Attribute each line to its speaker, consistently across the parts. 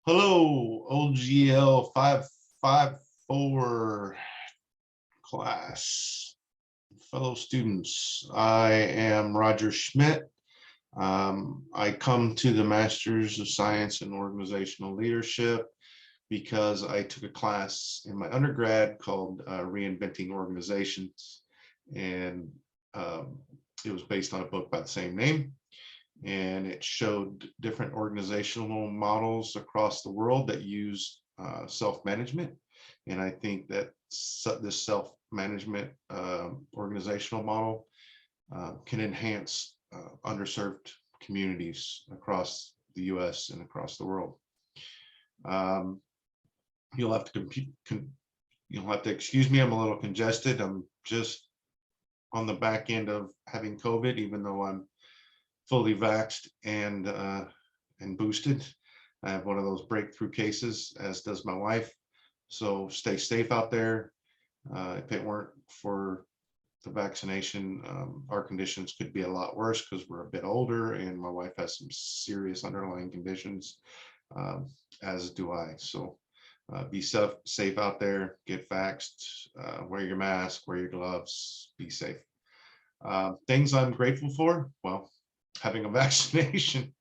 Speaker 1: Hello, OGL 554 class, fellow students. I am Roger Schmidt. I come to the Masters of Science in Organizational Leadership because I took a class in my undergrad called Reinventing Organizations, and it was based on a book by the same name. And it showed different organizational models across the world that use self-management. And I think that this self-management organizational model can enhance underserved communities across the US and across the world. You'll have to excuse me, I'm a little congested. I'm just on the back end of having COVID, even though I'm fully vaxxed and boosted. I have one of those breakthrough cases, as does my wife. So stay safe out there. If it weren't for the vaccination, our conditions could be a lot worse because we're a bit older, and my wife has some serious underlying conditions, as do I. So be safe out there. Get vaxxed. Wear your mask. Wear your gloves. Be safe. Things I'm grateful for. Well, having a vaccination,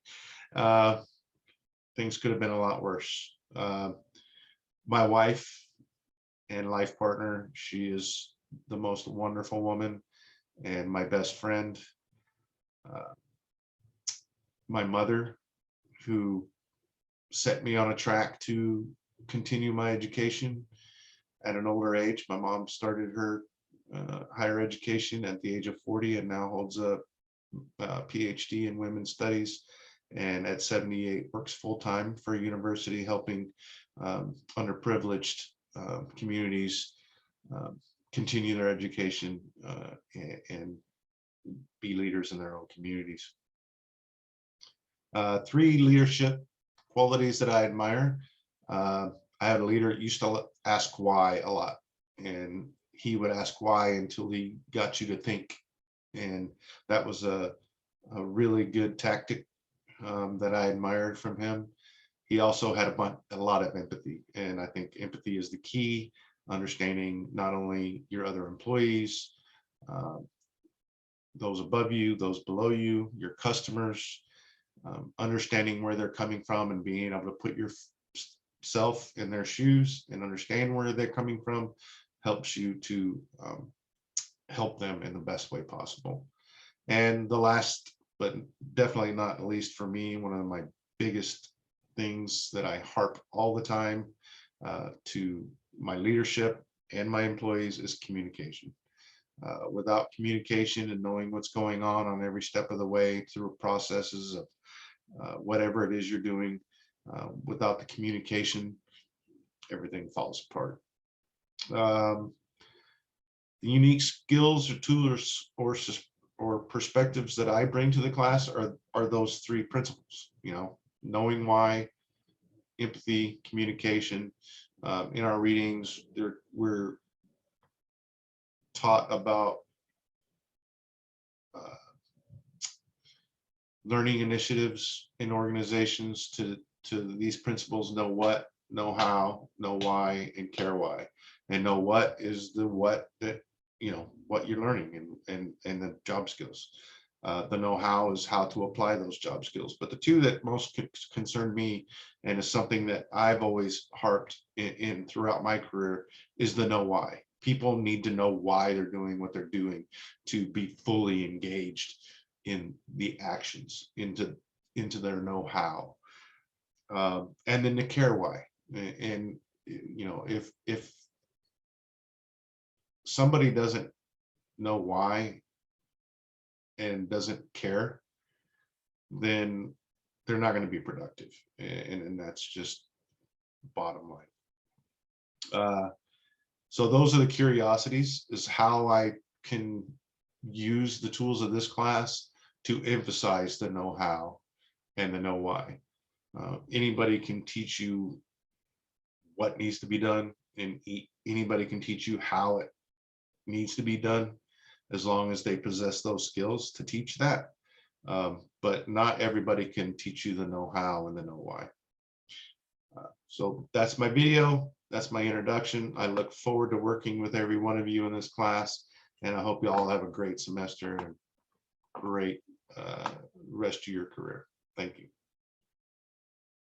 Speaker 1: things could have been a lot worse. My wife and life partner, she is the most wonderful woman and my best friend. My mother, who set me on a track to continue my education at an older age. My mom started her higher education at the age of 40 and now holds a PhD in women's studies, and at 78 works full-time for a university helping underprivileged communities continue their education and be leaders in their own communities. 3 leadership qualities that I admire. I had a leader that used to ask why a lot, and he would ask why until he got you to think. And that was a really good tactic that I admired from him. He also had a lot of empathy, and I think empathy is the key. Understanding not only your other employees, those above you, those below you, your customers, understanding where they're coming from and being able to put yourself in their shoes and understand where they're coming from helps you to help them in the best way possible. And the last, but definitely not least for me, one of my biggest things that I harp all the time to my leadership and my employees is communication. Without communication and knowing what's going on every step of the way through processes of whatever it is you're doing, without the communication, everything falls apart. The unique skills or tools or perspectives that I bring to the class are those 3 principles. You know, knowing why, empathy, communication. In our readings, we're taught about learning initiatives in organizations to these principles: know what, know how, know why, and care why. And know what is the what that, you know, what you're learning and the job skills. The know-how is how to apply those job skills. But the 2 that most concern me, and is something that I've always harped in throughout my career, is the know why. People need to know why they're doing what they're doing to be fully engaged in the actions, into their know-how. And then the care why. And you know, if somebody doesn't know why and doesn't care, then they're not going to be productive, and that's just bottom line. So those are the curiosities, is how I can use the tools of this class to emphasize the know-how and the know why. Anybody can teach you what needs to be done, and anybody can teach you how it needs to be done, as long as they possess those skills to teach that. But not everybody can teach you the know-how and the know why. So that's my video. That's my introduction. I look forward to working with every one of you in this class, and I hope you all have a great semester and great rest of your career. Thank you.